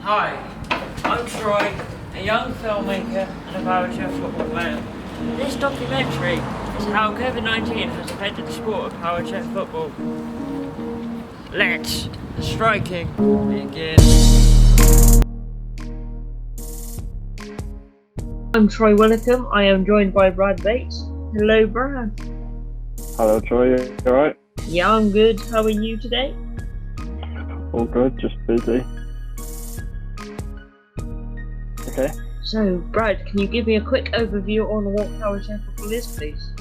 Hi, I'm Troy, a young filmmaker and a powerchair football player. This documentary is how COVID-19 has affected the sport of powerchair football. Let's the striking begin. I'm Troy Willicombe. I am joined by Brad Bates. Hello, Brad. Hello, Troy. You alright? Yeah, I'm good. How are you today? All good, just busy. Okay. So, Brad, can you give me a quick overview on what powerchair football is, please?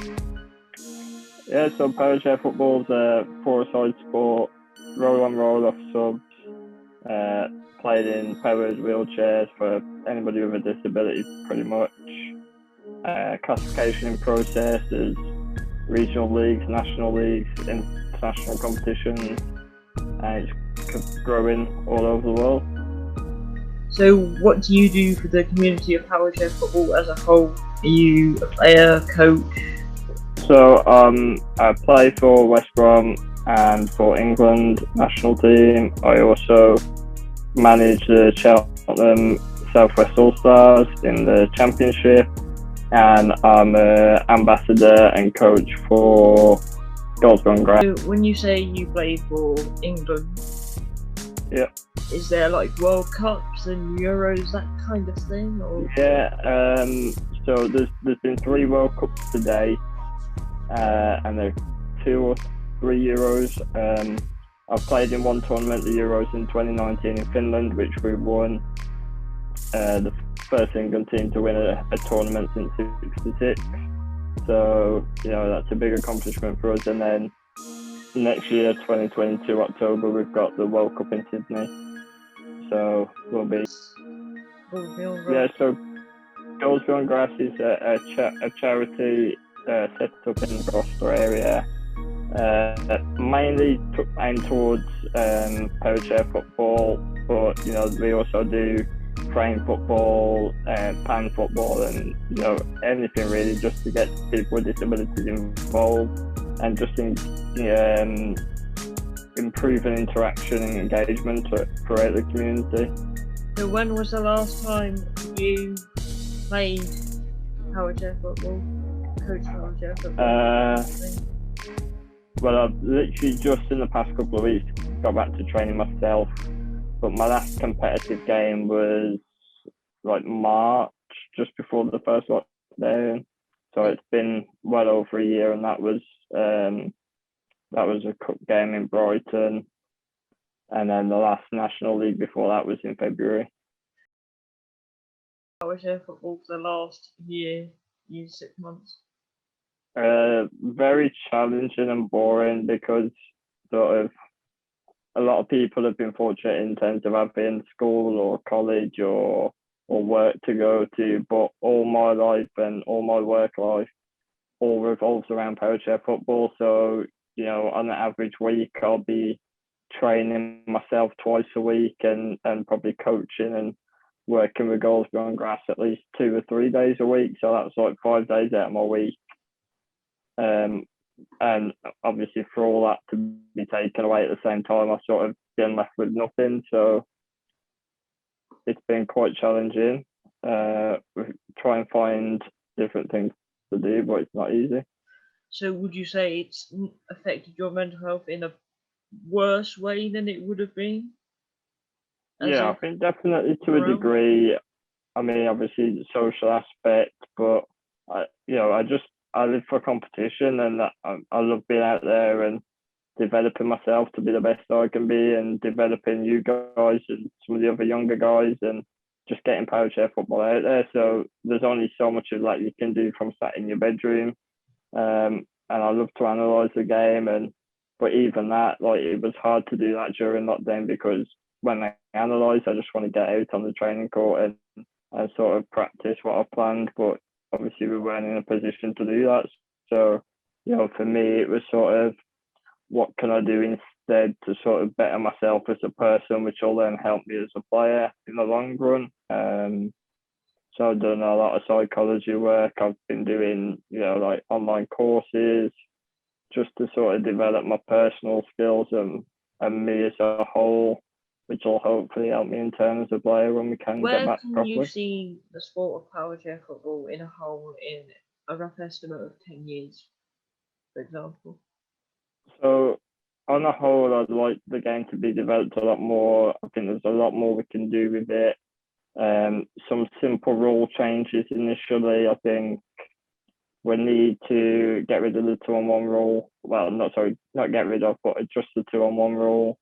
Yeah, so powerchair football is a four-a-side sport, roll-on, roll-off subs, played in powered wheelchairs for anybody with a disability, pretty much. Classification processes, regional leagues, national leagues, international competitions, and it's growing all over the world. So, what do you do for the community of powerchair football as a whole? Are you a player, coach? So I play for West Brom and for England national team. I also manage the Cheltenham Southwest All Stars in the Championship, and I'm an ambassador and coach for Goals Gone Grass. So, when you say you play for England, Yeah. is there like World Cups and Euros, that kind of thing? Or Yeah. So there's been 3 World Cups today, and there are 2 or 3 Euros. I've played in one tournament, the Euros in 2019 in Finland, which we won. The first England team to win a tournament since '66. So, that's a big accomplishment for us. And then next year, 2022 October, we've got the World Cup in Sydney. So we'll be on yeah. So Goals Beyond Grass is a charity set up in the Gloucester area, mainly aimed towards powerchair football, but we also do frame football, pan football, and anything really, just to get people with disabilities involved and just improving interaction and engagement throughout the community. So, when was the last time you played powerchair football? Coach powerchair football? Well, I've literally just in the past couple of weeks got back to training myself, but my last competitive game was like March, just before the first lockdown. So it's been well over a year, and that was a cup game in Brighton, and then the last National League before that was in February. Powerchair football for the last year, 6 months. Very challenging and boring, because sort of a lot of people have been fortunate in terms of having school or college or work to go to, but all my life and all my work life all revolves around powerchair football. So, on an average week, I'll be training myself twice a week and probably coaching and working with Goals Beyond Grass at least 2 or 3 days a week. So that's like 5 days out of my week. And obviously for all that to be taken away at the same time, I've sort of been left with nothing. So it's been quite challenging. Try and find different things to do, but it's not easy. So would you say it's affected your mental health in a worse way than it would have been? Yeah, I think definitely to a degree. I mean, obviously the social aspect, but I live for competition, and I love being out there and developing myself to be the best I can be, and developing you guys and some of the other younger guys, and just getting powerchair football out there. So there's only so much of that you can do from sat in your bedroom. And I love to analyse the game, but even that, like, it was hard to do that during lockdown, because when I analyse, I just want to get out on the training court and sort of practice what I've planned. But obviously we weren't in a position to do that. So, for me, it was sort of, what can I do instead to sort of better myself as a person, which will then help me as a player in the long run. So I've done a lot of psychology work. I've been doing, like online courses, just to sort of develop my personal skills and me as a whole. which will hopefully help me in terms of player when we can get back Where can you see the sport of powerchair football in a whole in a rough estimate of 10 years, for example? So on a whole, I'd like the game to be developed a lot more. I think there's a lot more we can do with it. Some simple rule changes initially. I think we need to get rid of the 2-on-1 rule. Well, not get rid of, but adjust the 2-on-1 rule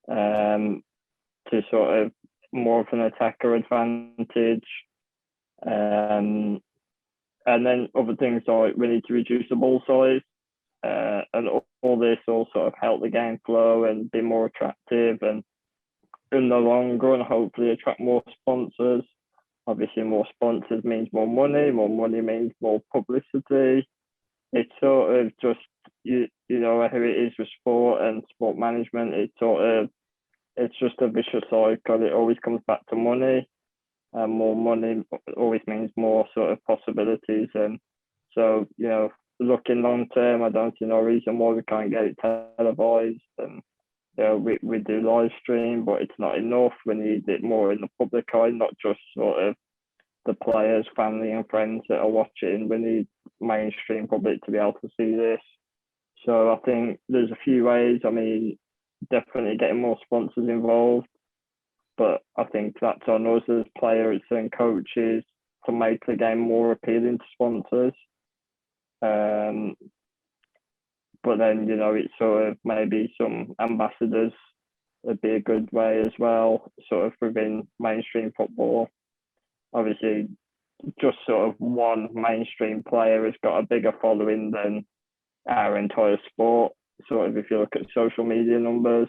to sort of more of an attacker advantage. And then other things like we need to reduce the ball size. And all this will sort of help the game flow and be more attractive, and in the long run, hopefully attract more sponsors. Obviously, more sponsors means more money means more publicity. It's sort of just, you know how it is with sport and sport management. It's just a vicious cycle. It always comes back to money, and more money always means more sort of possibilities. And so, looking long term, I don't see no reason why we can't get it televised. And we do live stream, but it's not enough. We need it more in the public eye, not just sort of the players, family, and friends that are watching. We need mainstream public to be able to see this. So I think there's a few ways. I mean, definitely getting more sponsors involved, but I think that's on us as players and coaches to make the game more appealing to sponsors. But then, it's sort of maybe some ambassadors would be a good way as well, sort of within mainstream football. Obviously, just sort of one mainstream player has got a bigger following than our entire sport. Sort of if you look at social media numbers,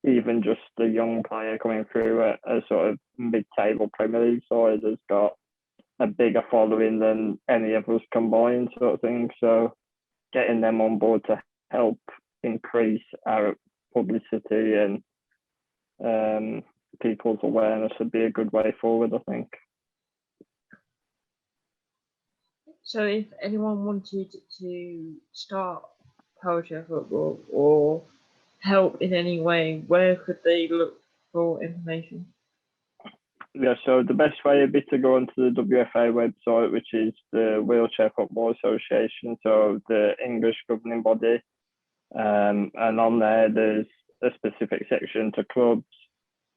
even just a young player coming through a sort of mid-table Premier League side has got a bigger following than any of us combined, sort of thing. So getting them on board to help increase our publicity and people's awareness would be a good way forward, I think. So if anyone wanted to start powerchair football or help in any way, where could they look for information? Yeah, so the best way would be to go onto the WFA website, which is the Wheelchair Football Association, so the English governing body. And on there's a specific section to clubs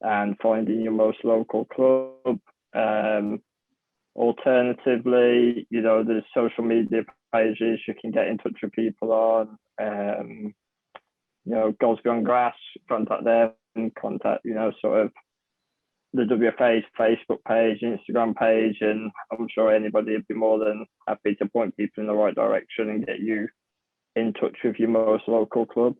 and finding your most local club. Alternatively, there's social media pages you can get in touch with people on. Goals Beyond Grass, contact them, contact, sort of the WFA's Facebook page, Instagram page, and I'm sure anybody would be more than happy to point people in the right direction and get you in touch with your most local club.